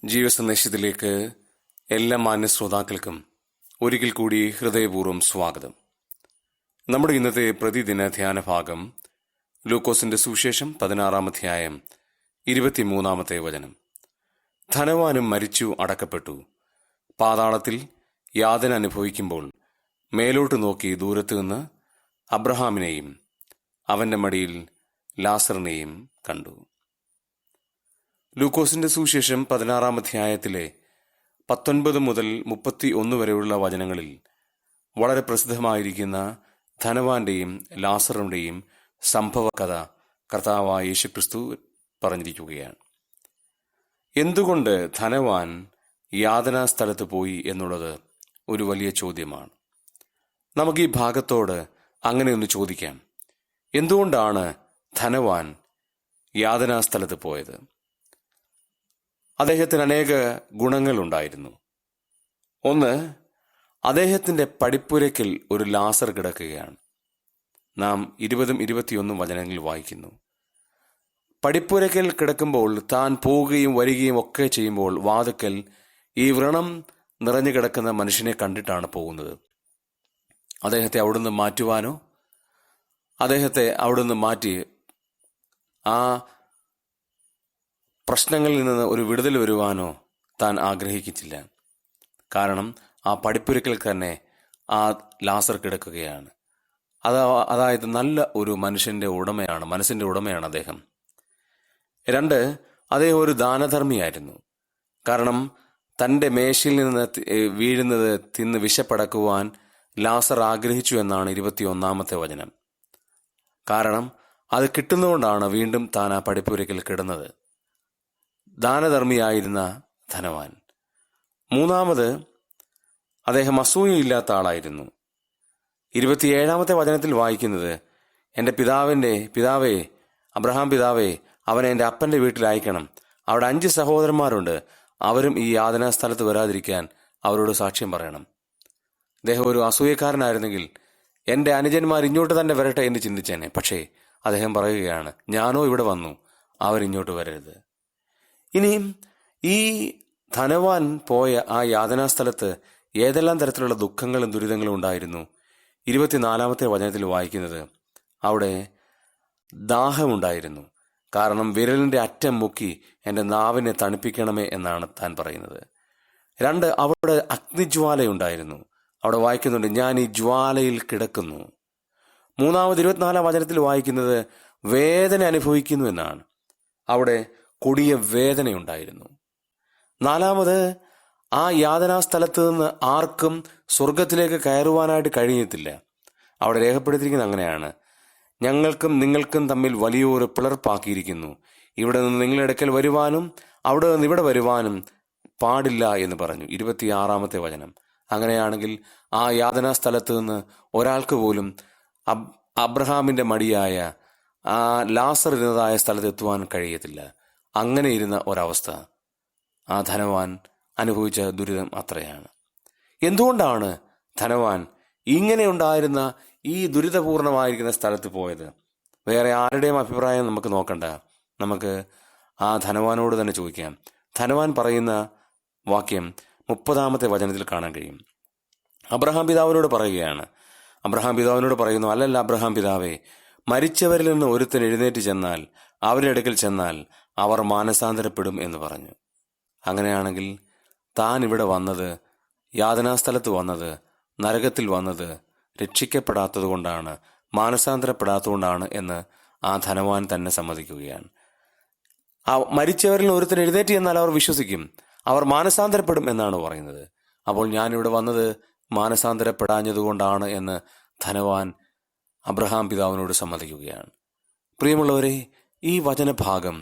ജീവസന്ദേശത്തിലേക്ക് എല്ലാ മാന്യ ശ്രോതാക്കൾക്കും ഒരിക്കൽ കൂടി ഹൃദയപൂർവ്വം സ്വാഗതം. നമ്മുടെ ഇന്നത്തെ പ്രതിദിന ധ്യാന ഭാഗം ലൂക്കോസിന്റെ സുവിശേഷം 16-ാം അധ്യായം 23-ാമത്തെ വചനം. ധനവാനും മരിച്ചു അടക്കപ്പെട്ടു, പാതാളത്തിൽ യാതന അനുഭവിക്കുമ്പോൾ മേലോട്ട് നോക്കി ദൂരത്തു നിന്ന് അബ്രഹാമിനെയും അവന്റെ മടിയിൽ ലാസറിനെയും കണ്ടു. ലൂക്കോസിന്റെ സുവിശേഷം 16-ാം അധ്യായത്തിലെ 19 മുതൽ 31 വരെയുള്ള വചനങ്ങളിൽ വളരെ പ്രസിദ്ധമായിരിക്കുന്ന ധനവാന്റെയും ലാസറിന്റെയും സംഭവ കഥ കർത്താവായ യേശുക്രിസ്തു പറഞ്ഞിരിക്കുകയാണ്. എന്തുകൊണ്ട് ധനവാൻ യാതനാ സ്ഥലത്ത് പോയി എന്നുള്ളത് ഒരു വലിയ ചോദ്യമാണ്. നമുക്ക് ഈ ഭാഗത്തോട് അങ്ങനെ ഒന്ന് ചോദിക്കാം. എന്തുകൊണ്ടാണ് ധനവാൻ യാതനാ സ്ഥലത്ത് പോയത്? അദ്ദേഹത്തിന് അനേക ഗുണങ്ങളുണ്ടായിരുന്നു. ഒന്ന്, അദ്ദേഹത്തിന്റെ പടിപ്പുരയ്ക്കൽ ഒരു ലാസർ കിടക്കുകയാണ്. നാം 20-21 വചനങ്ങളിൽ വായിക്കുന്നു. പടിപ്പുരയ്ക്കൽ കിടക്കുമ്പോൾ താൻ പോവുകയും വരികയും ഒക്കെ ചെയ്യുമ്പോൾ വാതുക്കൽ ഈ വ്രണം നിറഞ്ഞു കിടക്കുന്ന മനുഷ്യനെ കണ്ടിട്ടാണ് പോകുന്നത്. അദ്ദേഹത്തെ അവിടുന്ന് മാറ്റുവാനോ അദ്ദേഹത്തെ അവിടുന്ന് മാറ്റി ആ പ്രശ്നങ്ങളിൽ നിന്ന് ഒരു വിടുതൽ വരുവാനോ താൻ ആഗ്രഹിച്ചില്ല. കാരണം ആ പടിപ്പുരയ്ക്കൽ തന്നെ ആ ലാസർ കിടക്കുകയാണ്. അതായത് നല്ല ഒരു മനസ്സിന്റെ ഉടമയാണ് അദ്ദേഹം. 2, അദ്ദേഹം ഒരു ദാനധർമ്മിയായിരുന്നു. കാരണം തൻ്റെ മേശയിൽ നിന്ന് വീഴുന്നത് തിന്ന് വിശപ്പടക്കുവാൻ ലാസർ ആഗ്രഹിച്ചു എന്നാണ് 21-ാമത്തെ വചനം. കാരണം അത് കിട്ടുന്നതുകൊണ്ടാണ് വീണ്ടും താൻ ആ പടിപ്പുരയ്ക്കൽ കിടന്നത്. ദാനധർമ്മിയായിരുന്ന ധനവാൻ. 3, അദ്ദേഹം അസൂയയില്ലാത്ത ആളായിരുന്നു. 27-ാമത്തെ വചനത്തിൽ വായിക്കുന്നത്, എൻ്റെ പിതാവേ അബ്രഹാം പിതാവേ, അവനെ എൻ്റെ അപ്പൻ്റെ വീട്ടിൽ അയക്കണം. അവിടെ 5 സഹോദരന്മാരുണ്ട്, അവരും ഈ യാതനാ സ്ഥലത്ത് വരാതിരിക്കാൻ അവരോട് സാക്ഷ്യം പറയണം. അദ്ദേഹം ഒരു അസൂയക്കാരനായിരുന്നെങ്കിൽ എൻ്റെ അനുജന്മാർ ഇങ്ങോട്ട് തന്നെ വരട്ടെ എന്ന് ചിന്തിച്ചേനെ. പക്ഷേ അദ്ദേഹം പറയുകയാണ്, ഞാനോ ഇവിടെ വന്നു, അവരിങ്ങോട്ട് വരരുത്. ഇനിയും ഈ ധനവാൻ പോയ ആ യാതനാ സ്ഥലത്ത് ഏതെല്ലാം തരത്തിലുള്ള ദുഃഖങ്ങളും ദുരിതങ്ങളും ഉണ്ടായിരുന്നു? 24-ാമത്തെ വചനത്തിൽ വായിക്കുന്നത്, അവിടെ ദാഹമുണ്ടായിരുന്നു. കാരണം വിരലിന്റെ അറ്റം മുക്കി എൻ്റെ നാവിനെ തണുപ്പിക്കണമേ എന്നാണ് താൻ പറയുന്നത്. 2, അവിടെ അഗ്നിജ്വാലയുണ്ടായിരുന്നു. അവിടെ വായിക്കുന്നുണ്ട്, ഞാൻ ഈ ജ്വാലയിൽ കിടക്കുന്നു. 3, 24-ാം വചനത്തിൽ വായിക്കുന്നത് വേദന അനുഭവിക്കുന്നു എന്നാണ്. അവിടെ കൊടിയ വേദനയുണ്ടായിരുന്നു. 4, ആ യാതനാ സ്ഥലത്ത് നിന്ന് ആർക്കും സ്വർഗത്തിലേക്ക് കയറുവാനായിട്ട് കഴിയത്തില്ല. അവിടെ രേഖപ്പെടുത്തിയിരിക്കുന്നത് അങ്ങനെയാണ്, ഞങ്ങൾക്കും നിങ്ങൾക്കും തമ്മിൽ വലിയൊരു പിളർപ്പാക്കിയിരിക്കുന്നു. ഇവിടെ നിന്ന് നിങ്ങളുടെ അടുക്കൽ വരുവാനും അവിടെ നിന്ന് ഇവിടെ വരുവാനും പാടില്ല എന്ന് പറഞ്ഞു. 26-ാമത്തെ വചനം. അങ്ങനെയാണെങ്കിൽ ആ യാതനാ സ്ഥലത്ത് നിന്ന് ഒരാൾക്ക് പോലും അബ്രഹാമിന്റെ മടിയായ ആ ലാസർ ഇരുന്നതായ സ്ഥലത്ത് എത്തുവാൻ കഴിയത്തില്ല. അങ്ങനെ ഇരുന്ന ഒരവസ്ഥ ആ ധനവാൻ അനുഭവിച്ച ദുരിതം അത്രയാണ്. എന്തുകൊണ്ടാണ് ധനവാൻ ഇങ്ങനെയുണ്ടായിരുന്ന ഈ ദുരിതപൂർണമായിരിക്കുന്ന സ്ഥലത്ത് പോയത്? വേറെ ആരുടെയും അഭിപ്രായം നമുക്ക് നോക്കണ്ട. നമുക്ക് ആ ധനവാനോട് തന്നെ ചോദിക്കാം. ധനവാൻ പറയുന്ന വാക്യം 30-ാമത്തെ വചനത്തിൽ കാണാൻ കഴിയും. അബ്രഹാം പിതാവിനോട് പറയുന്നു, അല്ലല്ല അബ്രഹാം പിതാവേ, മരിച്ചവരിൽ നിന്ന് ഒരുത്തൻ എഴുന്നേറ്റ് ചെന്നാൽ അവരുടെ അടുക്കൽ ചെന്നാൽ അവർ മാനസാന്തരപ്പെടും എന്ന് പറഞ്ഞു. അങ്ങനെയാണെങ്കിൽ താൻ ഇവിടെ വന്നത്, യാതനാസ്ഥലത്ത് വന്നത്, നരകത്തിൽ വന്നത് രക്ഷിക്കപ്പെടാത്തത് കൊണ്ടാണ്, മാനസാന്തരപ്പെടാത്തതുകൊണ്ടാണ് എന്ന് ആ ധനവാൻ തന്നെ സമ്മതിക്കുകയാണ്. ആ മരിച്ചവരിൽ ഒരുത്തൻ എഴുന്നേറ്റ് ചെന്നാൽ അവർ വിശ്വസിക്കും, അവർ മാനസാന്തരപ്പെടും എന്നാണ് പറയുന്നത്. അപ്പോൾ ഞാനിവിടെ വന്നത് മാനസാന്തരപ്പെടാഞ്ഞതുകൊണ്ടാണ് എന്ന് ധനവാൻ അബ്രഹാം പിതാവിനോട് സമ്മതിക്കുകയാണ്. പ്രിയമുള്ളവരെ, ഈ വചനഭാഗം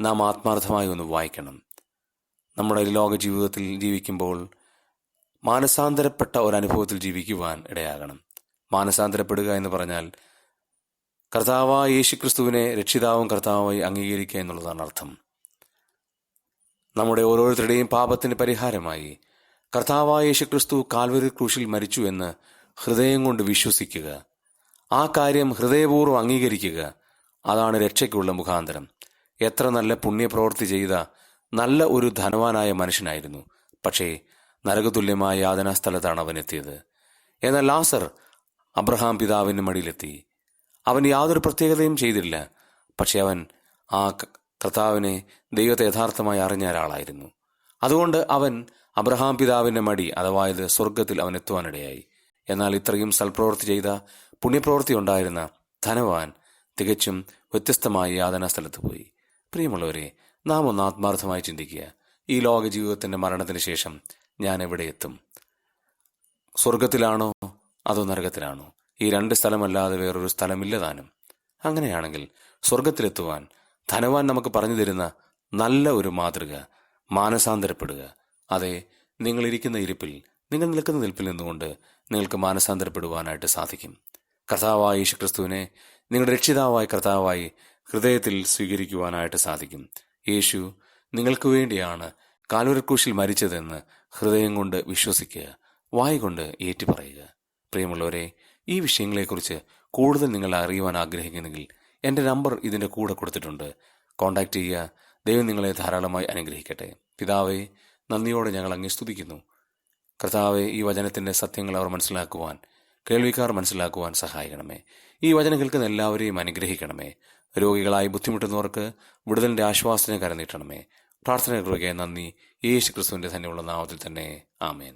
നാം ആത്മാർത്ഥമായി ഒന്ന് വായിക്കണം. നമ്മുടെ ലോക ജീവിതത്തിൽ ജീവിക്കുമ്പോൾ മാനസാന്തരപ്പെട്ട ഒരനുഭവത്തിൽ ജീവിക്കുവാൻ ഇടയാകണം. മാനസാന്തരപ്പെടുക എന്ന് പറഞ്ഞാൽ കർത്താവായ യേശുക്രിസ്തുവിനെ രക്ഷിതാവും കർത്താവായി അംഗീകരിക്കുക എന്നുള്ളതാണ് അർത്ഥം. നമ്മുടെ ഓരോരുത്തരുടെയും പാപത്തിന് പരിഹാരമായി കർത്താവായ യേശുക്രിസ്തു കാൽവരി ക്രൂശിൽ മരിച്ചു എന്ന് ഹൃദയം കൊണ്ട് വിശ്വസിക്കുക, ആ കാര്യം ഹൃദയപൂർവ്വം അംഗീകരിക്കുക. അതാണ് രക്ഷയ്ക്കുള്ള മുഖാന്തരം. എത്ര നല്ല പുണ്യപ്രവൃത്തി ചെയ്ത നല്ല ഒരു ധനവാനായ മനുഷ്യനായിരുന്നു. പക്ഷേ നരകതുല്യമായ യാതനാ സ്ഥലത്താണ് അവൻ എത്തിയത്. എന്നാൽ ലാസർ അബ്രഹാം പിതാവിന്റെ മടിയിലെത്തി. അവൻ യാതൊരു പ്രത്യേകതയും ചെയ്തില്ല. പക്ഷെ അവൻ ആ കർത്താവിനെ, ദൈവത്തെ യഥാർത്ഥമായി അറിഞ്ഞ ഒരാളായിരുന്നു. അതുകൊണ്ട് അവൻ അബ്രഹാം പിതാവിന്റെ മടി, അതായത് സ്വർഗത്തിൽ അവൻ എത്തുവാനിടയായി. എന്നാൽ ഇത്രയും സൽപ്രവൃത്തി ചെയ്ത, പുണ്യപ്രവൃത്തി ഉണ്ടായിരുന്ന ധനവാൻ തികച്ചും വ്യത്യസ്തമായ യാതനാ സ്ഥലത്ത് പോയി. പ്രിയമുള്ളവരെ, നാം ഒന്ന് ആത്മാർത്ഥമായി ചിന്തിക്കുക. ഈ ലോക ജീവിതത്തിന്റെ മരണത്തിന് ശേഷം ഞാൻ എവിടെ എത്തും? സ്വർഗത്തിലാണോ അതോ നരകത്തിലാണോ? ഈ രണ്ട് സ്ഥലമല്ലാതെ വേറൊരു സ്ഥലമില്ല താനും. അങ്ങനെയാണെങ്കിൽ സ്വർഗത്തിലെത്തുവാൻ ധനവാൻ നമുക്ക് പറഞ്ഞു തരുന്ന നല്ല ഒരു മാതൃക, മാനസാന്തരപ്പെടുക. അതെ, നിങ്ങൾ ഇരിക്കുന്ന ഇരിപ്പിൽ, നിങ്ങൾ നിൽക്കുന്ന നിൽപ്പിൽ നിന്നുകൊണ്ട് നിങ്ങൾക്ക് മാനസാന്തരപ്പെടുവാനായിട്ട് സാധിക്കും. കർത്താവായ യേശുക്രിസ്തുവിനെ നിങ്ങളുടെ രക്ഷിതാവായ കർത്താവായി ഹൃദയത്തിൽ സ്വീകരിക്കുവാനായിട്ട് സാധിക്കും. യേശു നിങ്ങൾക്ക് വേണ്ടിയാണ് കാൽവരിക്രൂശിൽ മരിച്ചതെന്ന് ഹൃദയം കൊണ്ട് വിശ്വസിക്കുക, വായ്കൊണ്ട് ഏറ്റുപറയുക. പ്രിയമുള്ളവരെ, ഈ വിഷയങ്ങളെക്കുറിച്ച് കൂടുതൽ നിങ്ങൾ അറിയുവാൻ ആഗ്രഹിക്കുന്നെങ്കിൽ എൻ്റെ നമ്പർ ഇതിൻ്റെ കൂടെ കൊടുത്തിട്ടുണ്ട്. കോൺടാക്ട് ചെയ്യുക. ദൈവം നിങ്ങളെ ധാരാളമായി അനുഗ്രഹിക്കട്ടെ. പിതാവേ, നന്ദിയോടെ ഞങ്ങൾ അങ്ങേ സ്തുതിക്കുന്നു. കർത്താവെ, ഈ വചനത്തിൻ്റെ സത്യങ്ങൾ അവർ മനസ്സിലാക്കുവാൻ, കേൾവിക്കാർ മനസ്സിലാക്കുവാൻ സഹായിക്കണമേ. ഈ വചനം കേൾക്കുന്ന എല്ലാവരെയും അനുഗ്രഹിക്കണമേ. രോഗികളായി ബുദ്ധിമുട്ടുന്നവർക്ക് വിടുതലിൻ്റെ ആശ്വാസത്തിന് കരനീട്ടണമേ. പ്രാർത്ഥന കൃപയ്ക്ക് നന്ദി. യേശു ക്രിസ്തുവിൻ്റെ തന്നെയുള്ള നാമത്തിൽ തന്നെ. ആമേൻ.